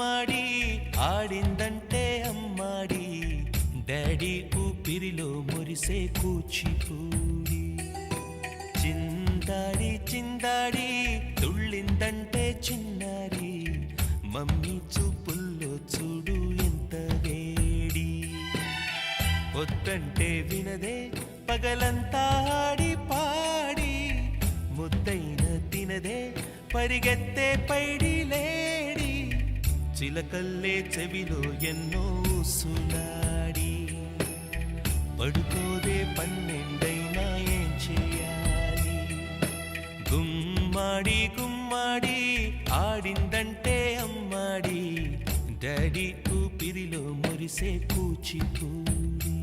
గుమ్మాడి ఆడిందంటే అమ్మాడి డాడీ ఊపిరిలో మురిసే కూచిపూడి చిందాడి చిందాడి తుళ్ళిందంటే చిన్నారి మమ్మీ చూపుల్లో చూడు ఎంత వేడి వద్దంటే వినదే పగలంతా ఆడి పాడి ముద్దైన తినదే పరిగెత్తే పైడి లేడి చిలకల్లే చెవిలో ఎన్నో సులాడి పడుకోదే పన్నెండైనా ఏం చేయాలి గుమ్మాడి గుమ్మాడి ఆడిందంటే అమ్మాడి డాడీ ఊపిరిలో మురిసే కూచిపూడి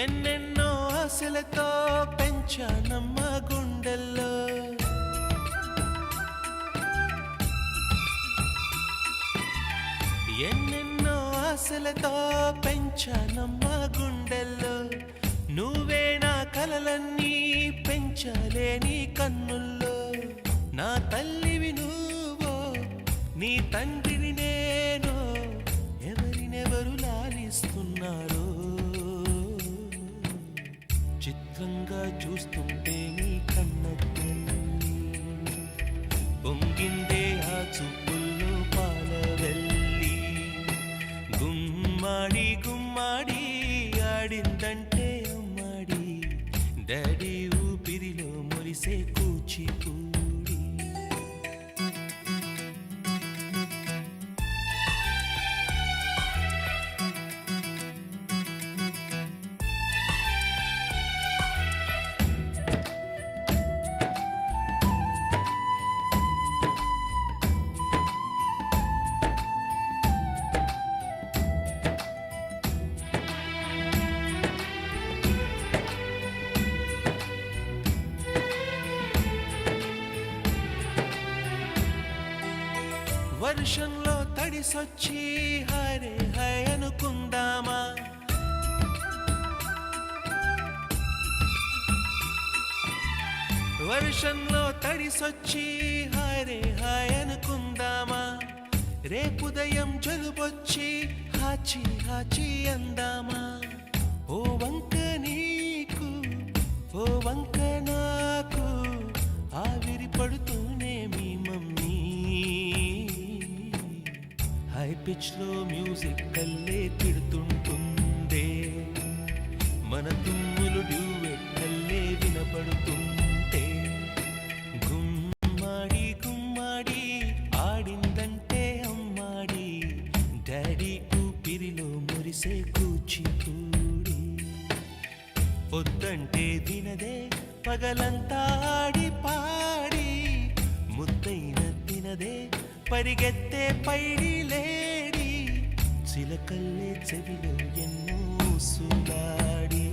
ఎన్నెన్నో ఆశలతో పెంచానమ్మ గుండెల్లో ఎన్నెన్నో ఆశలతో పెంచానమ్మ గుండెల్లో నువ్వే నా కలలన్నీ పెంచాలే నీ కన్నుల్లో నా తల్లివి నువ్వో నీ తండ్రిని నేను ఎవరినెవరు లాలిస్తున్నారో చిత్రంగా చూస్తుంటే నీ కన్నతల్లి పొంగిందే ఆ చూపుల్లో పాలవెల్లి గుమ్మాడి గుమ్మాడి ఆడిందంటే అమ్మాడి డాడీ ఊపిరిలో మురిసే కూచిపూడి వర్షంలో తడిసొచ్చి హరే హై అనుకుందామా వర్షంలో తడిసొచ్చి హరే హై అనుకుందామా రేపుదయం జలుబొచ్చి హాచి హాచి అందామా ఓ వంక నీకు ఓ వంక నాకు ఆవిరి పడుతూనే మీ మమ్మీ హై పిచ్ లో మ్యూజిక్ కల్లే తిడుతుంటుందే మన తుమ్ములు డ్యూయెట్ కల్లే వినపడుతుంటే గుమ్మాడి గుమ్మాడి ఆడిందంటే అమ్మాడి డాడీ ఊపిరిలో మురిసే కూచిపూడి వద్దంటే వినదే పగలంతా ఆడి పాడి ముద్దైన తినదే పరిగెత్తే పైడి లేడి చిలకల్లే చెవిలో ఎన్నో సులాడి